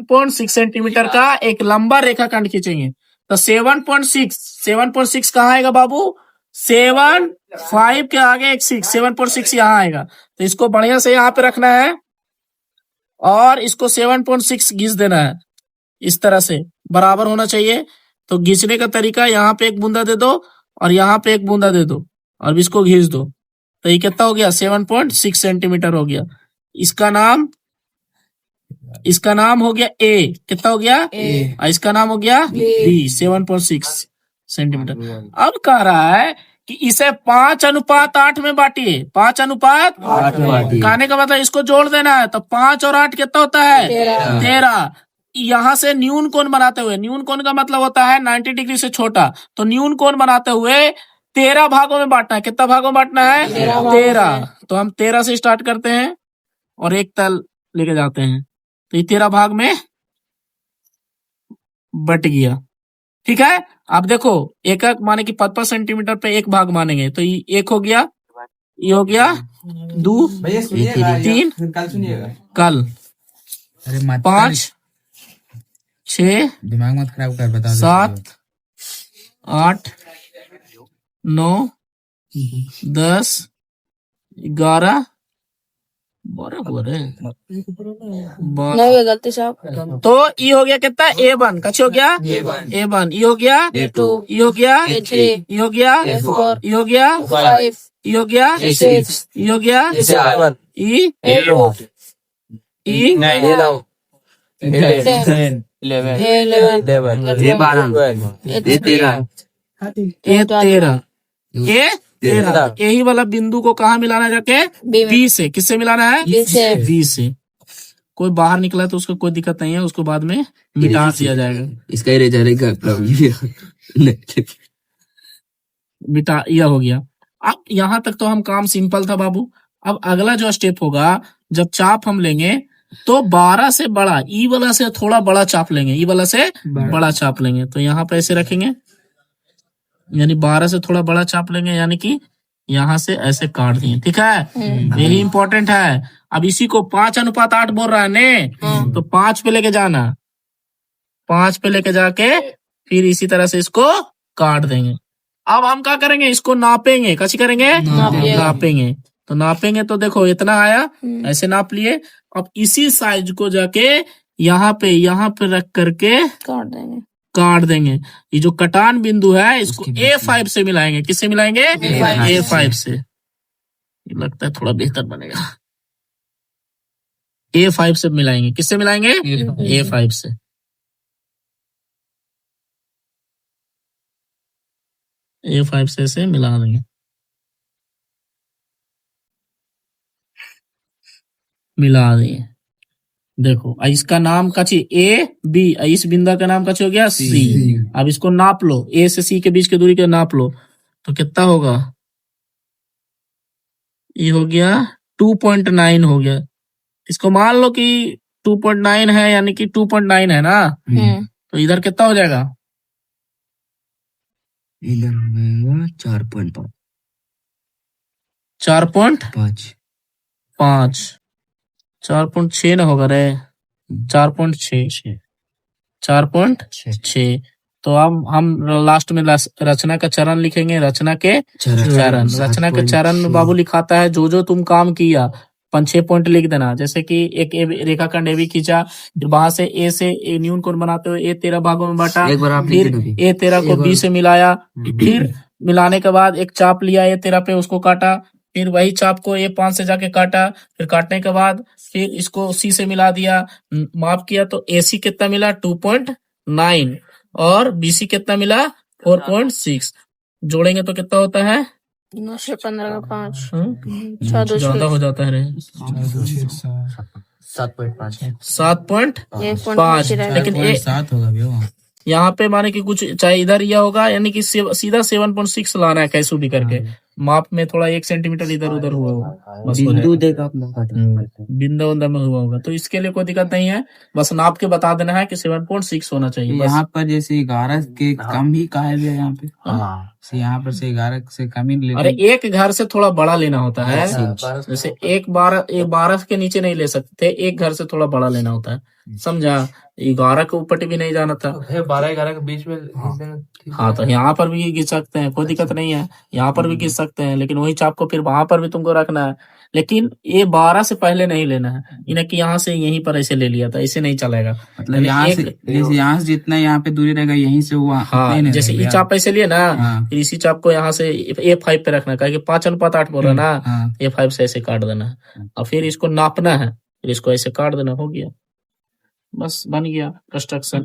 7.6 centimetre का एक लंबा रेखाखंड खींचेंगे। तो 7.6 कहाँ आएगा बाबू? 7.5 के आगे एक 6, 7.6 यहाँ आएगा। तो इसको बढ़िया से यहाँ पे रखना है और इसको 7.6 घिस देना है। इस तरह से बराबर होना चाहिए। तो घिसने का तरीका, यहाँ पे एक बूंदा दे दो और यहाँ पे एक बूंदा दे दो और इसको घिस दो। तो ये कितना हो गया? 7.6 सेंटीमीटर हो गया। इसका नाम हो गया ए। कितना हो गया? ए। और इसका नाम हो गया बी, 7.6 सेंटीमीटर। अब कह रहा है कि इसे 5:8 में बांटिए। 5:8 कहने का मतलब इसको जोड़ देना है। तो 5 और 8 कितना होता है? 13। यहाँ से न्यून कोण बनाते हुए, न्यून कोण का मतलब होता है 90 डिग्री से छोटा। तो न्यून कोण बनाते हुए 13 भागों में बांटना है। कितना भागों में बांटना है? 13। तो हम 13 से स्टार्ट करते हैं और एक तल लेके जाते हैं। तो ये 13 भाग में बट गया। ठीक है। अब देखो, एक माने कि 5 सेंटीमीटर पे एक भाग मानेंगे। तो ये एक हो गया, ये हो गया 2, 3, कल 5, 6, दिमाग मत खराब कर, बता 7, 8, 9, 10, 11, 12 हुआ रे। गलती से तो ये हो गया कितना? A1। कच्चे हो गया A1। ये हो गया A2। ये हो गया A3। ये हो गया A4। ये हो गया 5। ये हो गया A6। ये हो गया A7। E A8। E 9। 10। 11। A13। यही वाला बिंदु को कहाँ मिलाना है जाके? बी से। किससे मिलाना है? बी से। कोई बाहर निकला तो उसको कोई दिक्कत नहीं है, उसको बाद में मिटा दिया जाएगा। इसका मिटा, यह हो गया। अब यहाँ तक तो हम काम सिंपल था बाबू। अब अगला जो स्टेप होगा, जब चाप हम लेंगे तो 12 से बड़ा, ई वाला से थोड़ा बड़ा चाप लेंगे। ई वाला से बड़ा चाप लेंगे। तो यहाँ पे ऐसे रखेंगे, यानी 12 से थोड़ा बड़ा चाप लेंगे, यानी कि यहाँ से ऐसे काट दिए। ठीक है, यही इंपॉर्टेंट है। अब इसी को 5:8 बोल रहा है ने, तो 5 पे लेके जाना, 5 पे लेके जाके फिर इसी तरह से इसको काट देंगे। अब हम क्या करेंगे? इसको नापेंगे। कैसे करेंगे? नापेंगे। तो नापेंगे तो देखो इतना आया, ऐसे नाप लिए। अब इसी साइज को जाके यहाँ पे रख करके काट देंगे। ये जो कटान बिंदु है इसको A5 से मिलाएंगे। किससे मिलाएंगे? A5 से। लगता है थोड़ा बेहतर बनेगा। A5 से मिलाएंगे। किससे मिलाएंगे? A5 से। A5 से ऐसे मिला देंगे। मिला दिए। देखो इसका नाम कची ए बी, इस बिंदु का नाम कची हो गया सी। अब इसको नाप लो, ए से सी के बीच की दूरी को नाप लो। तो कितना होगा? ये हो गया 2.9 हो गया। इसको मान लो कि 2.9 है, यानी कि 2.9 है ना। तो इधर कितना हो जाएगा? 4.5। 4.5। 4.6 ना होगा रे, 4.6। 4.6। तो अब हम लास्ट में रचना का चरण लिखेंगे। रचना के चरण में बाबू लिखाता है जो तुम काम किया 5-6 पॉइंट लिख देना। जैसे कि एक रेखाखंड ए बी खींचा, वहां से ए से न्यून कोण बनाते हुए A13 भागों में बांटा, फिर A13 को बी से मिलाया, फिर मिलाने के बाद एक चाप लिया A13 पे, उसको काटा, फिर वही चाप को A5 से जाके काटा, फिर काटने के बाद फिर इसको सी से मिला दिया, माफ किया तो AC कितना मिला? 2.9 और BC कितना मिला? 4.6। जोड़ेंगे तो कितना होता है? 9 से 15 का 5। ज्यादा हो जाता है रे। 7.5। लेकिन 7 होगा भैया। यहाँ पे माने कि कुछ चाहे इधर यह होगा, यानी कि सीधा 7.6 लाना है कैसे भी करके। माप में थोड़ा 1 सेंटीमीटर इधर उधर हुआ होगा, बिंदु देगा अपना बिंदा में हुआ होगा। तो इसके लिए कोई दिक्कत नहीं है, बस नाप के बता देना है कि 7.6 होना चाहिए। यहाँ पर जैसे 11 के कम ही कहा है यहाँ पे। यहाँ पर से 11 से कम ही ले अरे एक घर से थोड़ा बड़ा लेना होता है, हाँ, जैसे एक 12 के नीचे नहीं ले सकते, एक घर से थोड़ा बड़ा लेना होता है, समझा। 11 के ऊपर भी नहीं जाना था। 12-11 के बीच में हाँ तो यहाँ पर भी घिस सकते हैं, कोई दिक्कत नहीं है, यहाँ पर भी घिस सकते हैं, लेकिन वही चाप को फिर वहां पर भी तुमको रखना है। लेकिन ये 12 से पहले नहीं लेना है, इन्हें कि यहाँ से यहीं पर ऐसे ले लिया था, ऐसे नहीं चलेगा। मतलब यानी यहाँ से जैसे यहाँ से जितना यहाँ पे दूरी रहेगा यहीं से वो हाँ, जैसे ई चाप ऐसे लिए ना, हाँ। फिर इसी चाप को यहाँ से A5 पे रखना है, 5:8 बोल रहा ना, हाँ। A5 से ऐसे काट देना है, और फिर इसको नापना है, फिर इसको ऐसे काट देना, हो गया, बस बन गया कंस्ट्रक्शन।